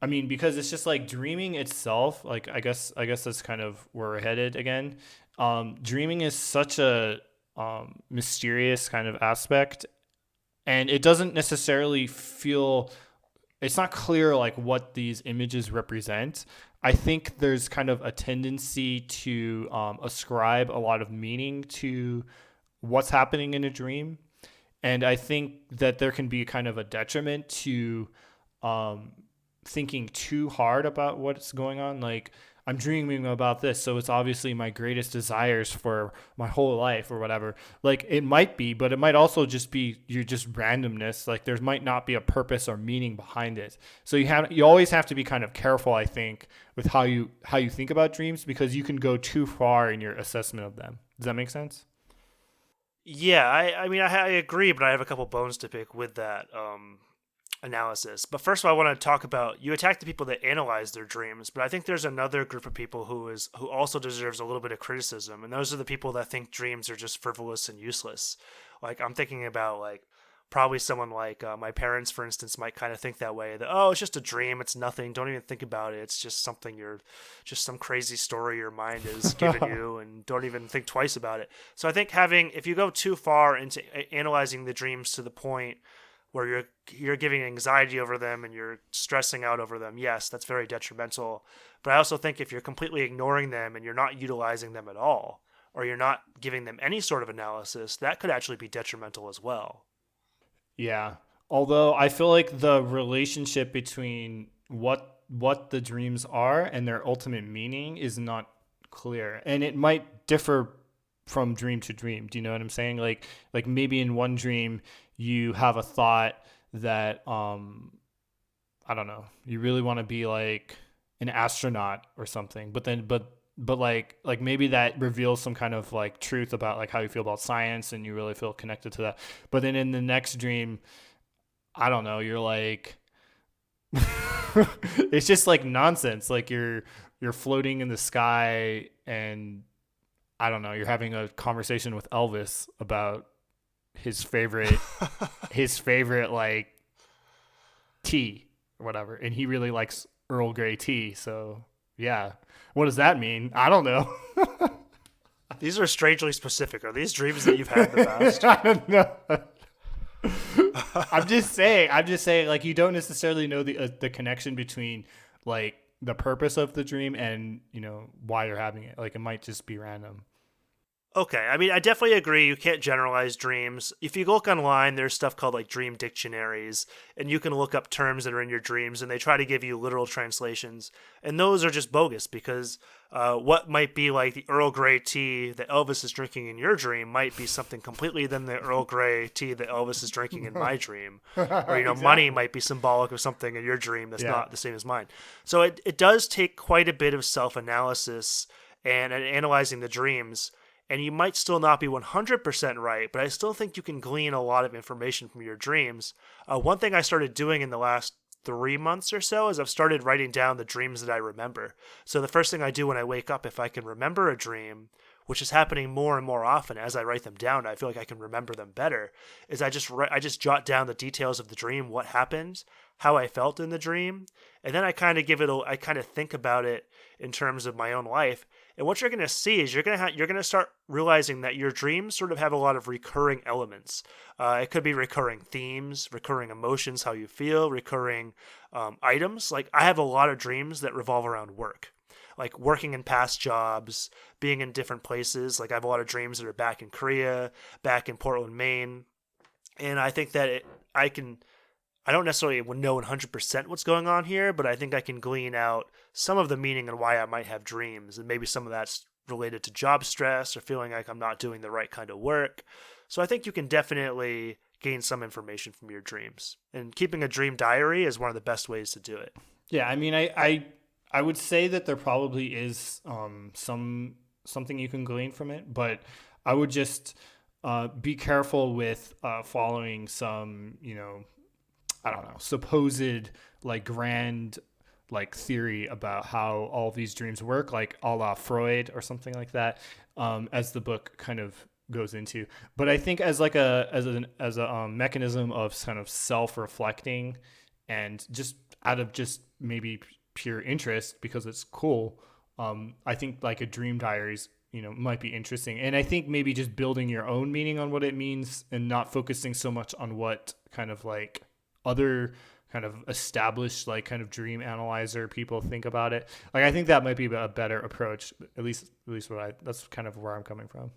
I mean, because it's just like dreaming itself. Like, I guess that's kind of where we're headed again. Dreaming is such a mysterious kind of aspect, and it doesn't necessarily feel. It's not clear like what these images represent. I think there's kind of a tendency to ascribe a lot of meaning to what's happening in a dream, and I think that there can be kind of a detriment to um, thinking too hard about what's going on. Like, I'm dreaming about this, so it's obviously my greatest desires for my whole life or whatever. Like, it might be, but it might also just be you're just randomness. Like, there might not be a purpose or meaning behind it. So you always have to be kind of careful, I think, with how you think about dreams, because you can go too far in your assessment of them. Does that make sense? Yeah, I mean, I agree, but I have a couple bones to pick with that analysis. But first of all, I want to talk about you attack the people that analyze their dreams, but I think there's another group of people who also deserves a little bit of criticism, and those are the people that think dreams are just frivolous and useless. Like I'm thinking about like probably someone like my parents, for instance, might kind of think that way. That oh, it's just a dream, it's nothing. Don't even think about it. It's just something just some crazy story your mind is giving you, and don't even think twice about it. So I think having if you go too far into analyzing the dreams to the point where you're giving anxiety over them and you're stressing out over them, yes, that's very detrimental. But I also think if you're completely ignoring them and you're not utilizing them at all, or you're not giving them any sort of analysis, that could actually be detrimental as well. Yeah. Although I feel like the relationship between what the dreams are and their ultimate meaning is not clear. And it might differ from dream to dream. Do you know what I'm saying? Like maybe in one dream you have a thought that I don't know, you really want to be like an astronaut or something. But like maybe that reveals some kind of like truth about like how you feel about science and you really feel connected to that. But then in the next dream, I don't know, you're like it's just like nonsense. Like you're floating in the sky and I don't know, you're having a conversation with Elvis about his favorite his favorite like tea or whatever, and he really likes Earl Grey tea. So yeah, what does that mean? I don't know. These are strangely specific. Are these dreams that you've had in the past? I don't know. I'm just saying. Like you don't necessarily know the connection between like the purpose of the dream and why you're having it. Like it might just be random. Okay, I mean, I definitely agree. You can't generalize dreams. If you look online, there's stuff called like dream dictionaries, and you can look up terms that are in your dreams, and they try to give you literal translations. And those are just bogus because what might be like the Earl Grey tea that Elvis is drinking in your dream might be something completely than the Earl Grey tea that Elvis is drinking in my dream. Or, money Exactly. might be symbolic of something in your dream that's Yeah. not the same as mine. So it does take quite a bit of self analysis and analyzing the dreams, and you might still not be 100% right, but I still think you can glean a lot of information from your dreams. One thing I started doing in the last 3 months or so is I've started writing down the dreams that I remember. So the first thing I do when I wake up, if I can remember a dream, which is happening more and more often as I write them down, I feel like I can remember them better. Is I just jot down the details of the dream, what happened, how I felt in the dream, and then I kind of think about it in terms of my own life. And what you're going to see is you're going to start realizing that your dreams sort of have a lot of recurring elements. It could be recurring themes, recurring emotions, how you feel, recurring items. Like I have a lot of dreams that revolve around work, like working in past jobs, being in different places. Like I have a lot of dreams that are back in Korea, back in Portland, Maine, and I think that I don't necessarily know 100% what's going on here, but I think I can glean out some of the meaning and why I might have dreams. And maybe some of that's related to job stress or feeling like I'm not doing the right kind of work. So I think you can definitely gain some information from your dreams. And keeping a dream diary is one of the best ways to do it. Yeah, I mean, I would say that there probably is something you can glean from it, but I would just be careful with following some, I don't know, supposed like grand like theory about how all of these dreams work, like a la Freud or something like that, as the book kind of goes into. But I think as like a mechanism of kind of self reflecting and just out of just maybe pure interest because it's cool. I think like a dream diaries, might be interesting. And I think maybe just building your own meaning on what it means and not focusing so much on what kind of like other kind of established like kind of dream analyzer people think about it. Like I think that might be a better approach. At least that's kind of where I'm coming from.